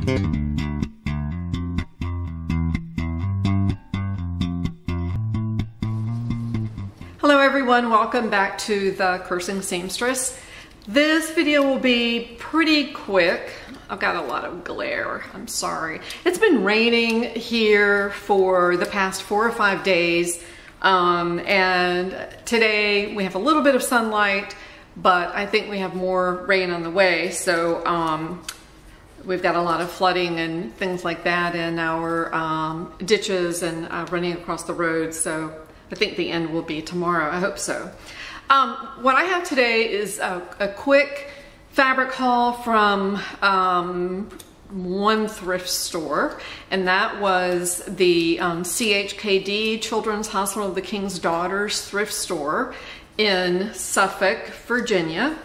Hello everyone, welcome back to the Cursing Seamstress. This video will be pretty quick. I've got a lot of glare, I'm sorry. It's been raining here for the past 4 or 5 days, and today we have a little bit of sunlight, but I think we have more rain on the way, so we've got a lot of flooding and things like that in our ditches and running across the roads, so I think the end will be tomorrow. I hope so. What I have today is a quick fabric haul from one thrift store, and that was the CHKD, Children's Hospital of the King's Daughters thrift store in Suffolk, Virginia.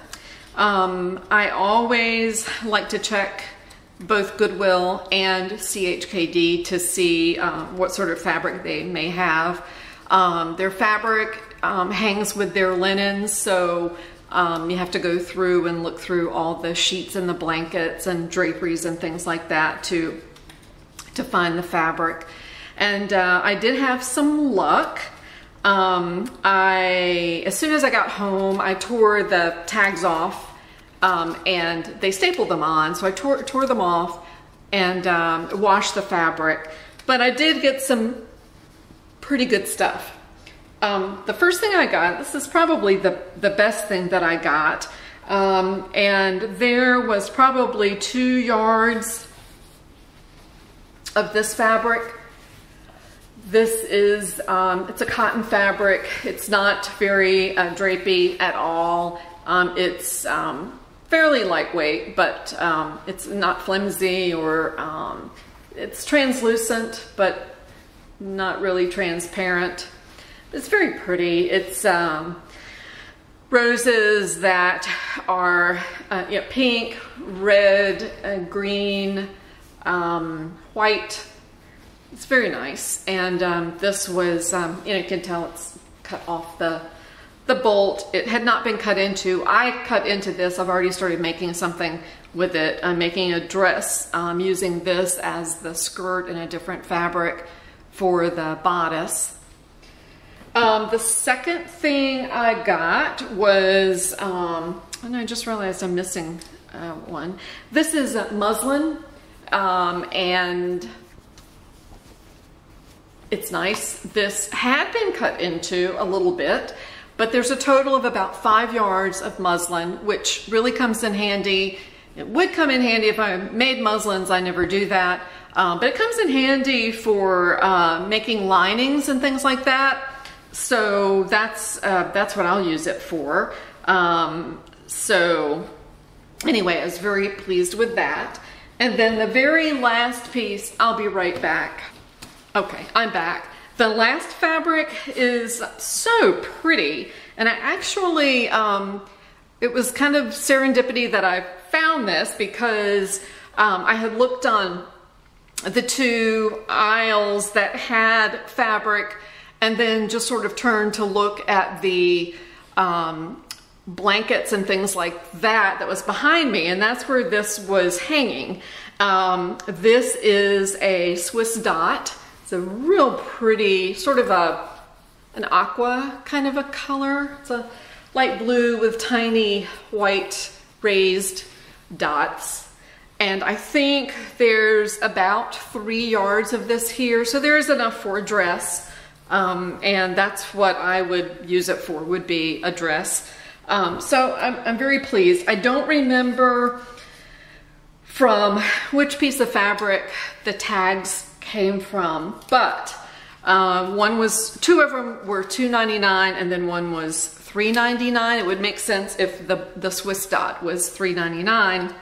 I always like to check both Goodwill and CHKD to see what sort of fabric they may have. Their fabric hangs with their linens, so you have to go through and look through all the sheets and the blankets and draperies and things like that to find the fabric. And I did have some luck. As soon as I got home, I tore the tags off and they stapled them on, so I tore them off and washed the fabric. But I did get some pretty good stuff. The first thing I got, this is probably the best thing that I got, and there was probably 2 yards of this fabric. This is, it's a cotton fabric. It's not very drapey at all. It's fairly lightweight, but it's not flimsy, or it's translucent, but not really transparent. It's very pretty. It's roses that are pink, red, green, white. It's very nice. And this was, you can tell it's cut off the bolt. It had not been cut into. I cut into this. I've already started making something with it. I'm making a dress using this as the skirt in a different fabric for the bodice. The second thing I got was, and I just realized I'm missing one. This is muslin, and it's nice. This had been cut into a little bit, but there's a total of about 5 yards of muslin, which really comes in handy. It would come in handy if I made muslins. I never do that. But it comes in handy for making linings and things like that. So that's what I'll use it for. So anyway, I was very pleased with that. And then the very last piece, I'll be right back. Okay, I'm back. The last fabric is so pretty. And I actually, it was kind of serendipity that I found this, because I had looked on the 2 aisles that had fabric, and then just sort of turned to look at the blankets and things like that was behind me, and that's where this was hanging. This is a Swiss dot. It's a real pretty, sort of an aqua kind of a color. It's a light blue with tiny white raised dots. And I think there's about 3 yards of this here, so there's enough for a dress. And that's what I would use it for, would be a dress. So I'm very pleased. I don't remember from which piece of fabric the tags came from, but 2 of them were $2.99 and then one was $3.99. It would make sense if the Swiss dot was $3.99.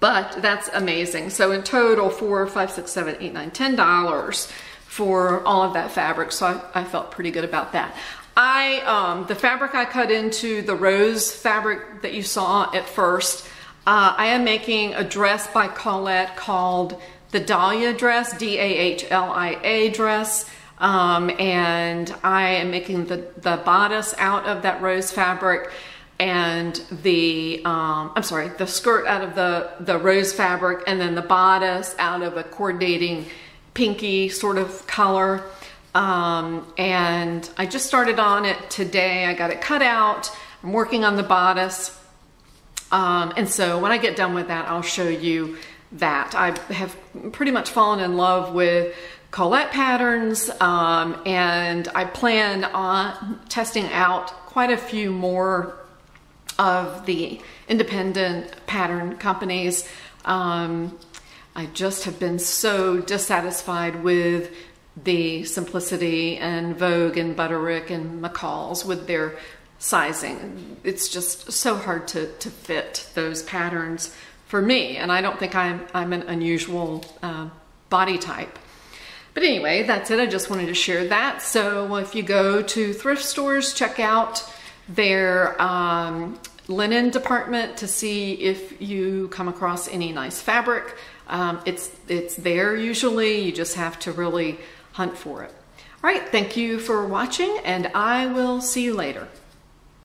But that's amazing. So in total, $4, $5, $6, $7, $8, $9, $10 for all of that fabric. So I felt pretty good about that. The fabric I cut into, the rose fabric that you saw at first, I am making a dress by Colette called the Dahlia dress, D-A-H-L-I-A dress. And I am making the bodice out of that rose fabric. and the, I'm sorry, the skirt out of the rose fabric, and then the bodice out of a coordinating pinky sort of color. And I just started on it today. I got it cut out. I'm working on the bodice. And so when I get done with that, I'll show you that. I have pretty much fallen in love with Colette patterns, and I plan on testing out quite a few more of the independent pattern companies. I just have been so dissatisfied with the Simplicity and Vogue and Butterick and McCall's with their sizing. It's just so hard to fit those patterns for me, and I don't think I'm an unusual body type. But anyway, that's it. I just wanted to share that. So if you go to thrift stores, check out their linen department to see if you come across any nice fabric. It's there usually. You just have to really hunt for it. All right, thank you for watching, and I will see you later.